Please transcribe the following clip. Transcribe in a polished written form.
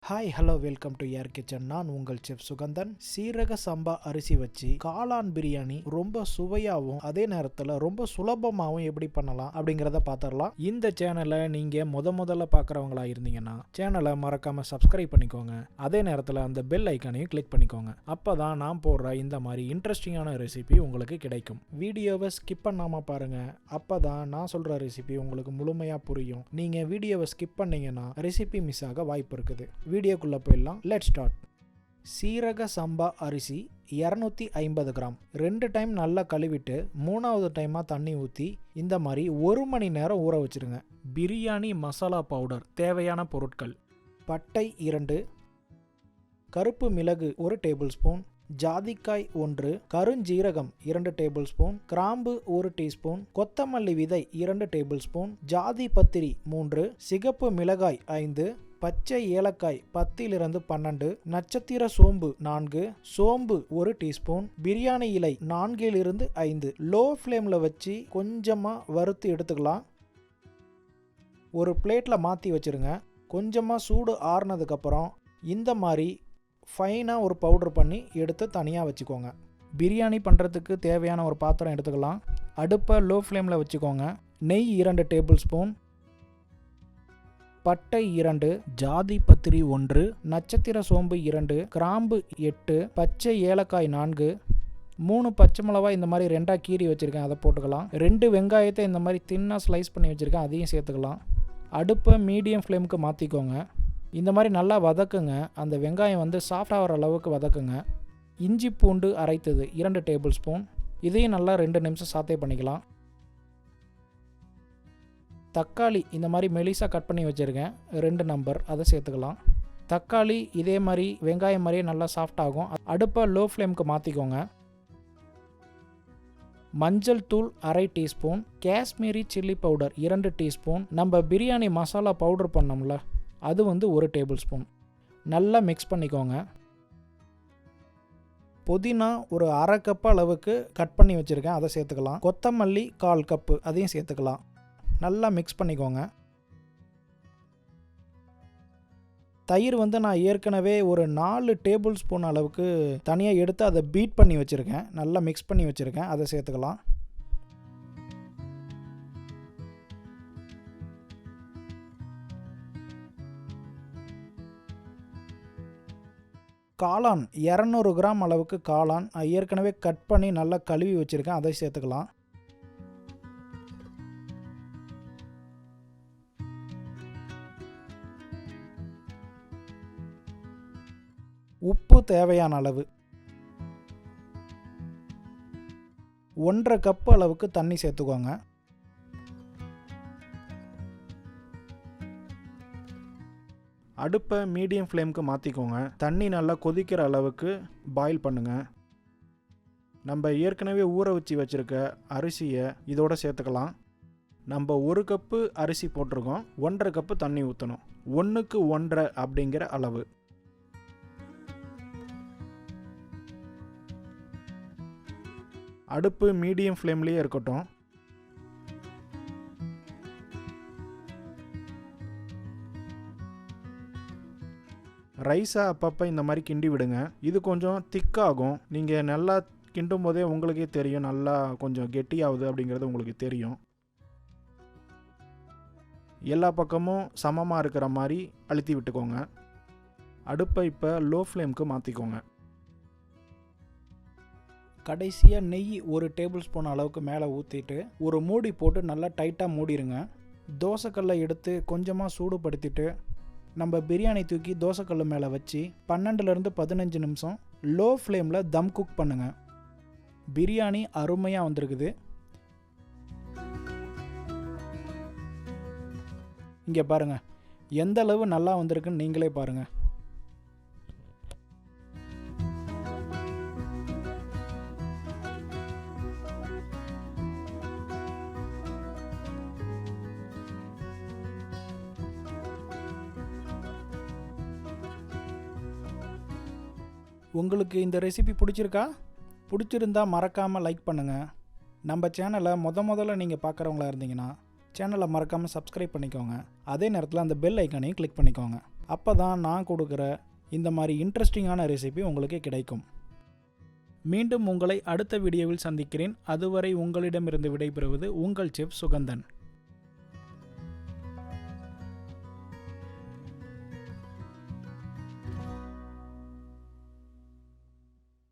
Hi hello welcome to air kitchen. நான் உங்கள் chef Suganthan. சீரக சம்பா அரிசி வச்சு காளான் பிரியாணி ரொம்ப சுவையாகவும் அதே நேரத்தில் ரொம்ப சுலபமாகவும் எப்படி பண்ணலாம் அப்படிங்கிறத பார்த்துடலாம். இந்த சேனலை நீங்கள் முதல்ல பார்க்குறவங்களா இருந்தீங்கன்னா சேனலை மறக்காமல் சப்ஸ்கிரைப் பண்ணிக்கோங்க. அதே நேரத்தில் அந்த பெல் ஐக்கானையும் கிளிக் பண்ணிக்கோங்க. அப்போ தான் நான் போடுற இந்த மாதிரி இன்ட்ரெஸ்டிங்கான ரெசிபி உங்களுக்கு கிடைக்கும். வீடியோவை ஸ்கிப் பண்ணாமல் பாருங்கள். அப்போ தான் நான் சொல்கிற ரெசிபி உங்களுக்கு முழுமையாக புரியும். நீங்கள் வீடியோவை ஸ்கிப் பண்ணீங்கன்னா ரெசிபி மிஸ் ஆக வாய்ப்பு இருக்குது. வீடியோக்குள்ளே போயிடலாம். Let start. சீரக சம்பா அரிசி 250 கிராம் 2 டைம் நல்லா கழுவிட்டு 3வது டைமாக தண்ணி ஊற்றி இந்த மாதிரி 1 மணி நேரம் ஊற வச்சுருங்க. பிரியாணி மசாலா பவுடர் தேவையான பொருட்கள்: பட்டை 2, கருப்பு மிளகு 1 டேபிள் ஸ்பூன், ஜாதிக்காய் 1, கருஞ்சீரகம் 2 டேபிள் ஸ்பூன், கிராம்பு 1 டீஸ்பூன், கொத்தமல்லி விதை 2 டேபிள் ஸ்பூன், ஜாதி பத்திரி 3, சிகப்பு மிளகாய் 5, பச்சை ஏலக்காய் 10 - 12, நட்சத்திர சோம்பு 4, சோம்பு 1 டீஸ்பூன், பிரியாணி இலை 4 - 5. லோ ஃப்ளேமில் வச்சு கொஞ்சமாக வறுத்து எடுத்துக்கலாம். ஒரு பிளேட்டில் மாற்றி வச்சுருங்க. கொஞ்சமாக சூடு ஆறுனதுக்கப்புறம் இந்த மாதிரி ஃபைனாக ஒரு பவுடர் பண்ணி எடுத்து தனியாக வச்சுக்கோங்க. பிரியாணி பண்ணுறதுக்கு தேவையான ஒரு பாத்திரம் எடுத்துக்கலாம். அடுப்பை லோ ஃப்ளேமில் வச்சுக்கோங்க. நெய் 2 டேபிள் ஸ்பூன், பட்டை 2, ஜாதி பத்திரி 1, நட்சத்திர சோம்பு 2, கிராம்பு 8, பச்சை ஏலக்காய் 4, 3 பச்சை மிளகாய் இந்த மாதிரி 2ஆக கீறி வச்சுருக்கேன், அதை போட்டுக்கலாம். 2 வெங்காயத்தை இந்த மாதிரி தின்னாக ஸ்லைஸ் பண்ணி வச்சுருக்கேன், அதையும் சேர்த்துக்கலாம். அடுப்பை மீடியம் ஃப்ளேமுக்கு மாற்றிக்கோங்க. இந்த மாதிரி நல்லா வதக்குங்க. அந்த வெங்காயம் சாஃப்டாக வர அளவுக்கு வதக்குங்க. இஞ்சி பூண்டு அரைத்தது 2 டேபிள் ஸ்பூன், இதையும் நல்லா 2 நிமிஷம் சாத்தே பண்ணிக்கலாம். தக்காளி இந்த மாதிரி மெலிசாக கட் பண்ணி வச்சுருக்கேன், 2 நம்பர், அதை சேர்த்துக்கலாம். தக்காளி இதே மாதிரி வெங்காயம் மாதிரியே நல்லா சாஃப்ட் ஆகும். அடுப்பை லோ ஃப்ளேமுக்கு மாற்றிக்கோங்க. மஞ்சள் தூள் 1/2 teaspoon, Kashmiri chilli powder 2 teaspoon, நம்ம பிரியாணி மசாலா பவுடர் பண்ணோம்ல அது 1 டேபிள் ஸ்பூன். நல்லா மிக்ஸ் பண்ணிக்கோங்க. புதினா ஒரு 1/2 கப் அளவுக்கு கட் பண்ணி வச்சுருக்கேன், அதை சேர்த்துக்கலாம். கொத்தமல்லி 1/4 கப்பு, அதையும் சேர்த்துக்கலாம். நல்லா மிக்ஸ் பண்ணிக்கோங்க. தயிர் நான் ஏற்கனவே ஒரு 4 டேபிள் ஸ்பூன் அளவுக்கு தனியாக எடுத்து அதை பீட் பண்ணி வச்சுருக்கேன், நல்லா மிக்ஸ் பண்ணி வச்சுருக்கேன், அதை சேர்த்துக்கலாம். காளான் 200 கிராம் அளவுக்கு காளான் ஏற்கனவே கட் பண்ணி நல்லா கழுவி வச்சுருக்கேன், அதை சேர்த்துக்கலாம். உப்பு தேவையான அளவு. 1/2 கப் அளவுக்கு தண்ணி சேர்த்துக்கோங்க. அடுப்பை மீடியம் ஃப்ளேமுக்கு மாற்றிக்கோங்க. தண்ணி நல்லா கொதிக்கிற அளவுக்கு பாயில் பண்ணுங்கள். நம்ம ஏற்கனவே ஊற வச்சு வச்சுருக்க அரிசியை இதோட சேர்த்துக்கலாம். நம்ம 1 கப்பு அரிசி போட்டிருக்கோம், 1/2 கப்பு தண்ணி ஊற்றணும். 1க்கு 1/2 அப்படிங்கிற அளவு. அடுப்பு மீடியம் ஃப்ளேம்லேயே இருக்கட்டும். ரைஸை அப்பப்போ இந்த மாதிரி கிண்டி விடுங்க. இது கொஞ்சம் திக்காகும். நீங்கள் நல்லா கிண்டும் போதே உங்களுக்கே தெரியும், நல்லா கொஞ்சம் கெட்டியாகுது அப்படிங்கிறது உங்களுக்கு தெரியும். எல்லா பக்கமும் சமமாக இருக்கிற மாதிரி அழுத்தி விட்டுக்கோங்க. அடுப்பை இப்போ லோ ஃப்ளேமுக்கு மாற்றிக்கோங்க. கடைசியாக நெய் 1 டேபிள் ஸ்பூன் அளவுக்கு மேலே ஊற்றிட்டு ஒரு மூடி போட்டு நல்லா டைட்டாக மூடிடுங்க. தோசைக்கல்லை எடுத்து கொஞ்சமாக சூடுபடுத்திட்டு நம்ம பிரியாணி தூக்கி தோசைக்கல் மேலே வச்சு 12 - 15 நிமிஷம் லோ ஃப்ளேமில் தம் குக் பண்ணுங்கள். பிரியாணி அருமையாக வந்திருக்குது. இங்கே பாருங்கள், எந்த அளவு நல்லா வந்திருக்குன்னு நீங்களே பாருங்கள். உங்களுக்கு இந்த ரெசிபி பிடிச்சிருக்கா? பிடிச்சிருந்தா மறக்காமல் லைக் பண்ணுங்கள். நம்ம சேனலை முதல்ல நீங்கள் பார்க்குறவங்களா இருந்தீங்கன்னா சேனலை மறக்காமல் சப்ஸ்கிரைப் பண்ணிக்கோங்க. அதே நேரத்தில் அந்த பெல் ஐக்கானையும் கிளிக் பண்ணிக்கோங்க. அப்போ தான் நான் கொடுக்குற இந்த மாதிரி இன்ட்ரெஸ்டிங்கான ரெசிபி உங்களுக்கு கிடைக்கும். மீண்டும் உங்களை அடுத்த வீடியோவில் சந்திக்கிறேன். அதுவரை உங்களிடமிருந்து விடைபெறுவது உங்கள் செஃப் சுகந்தன்.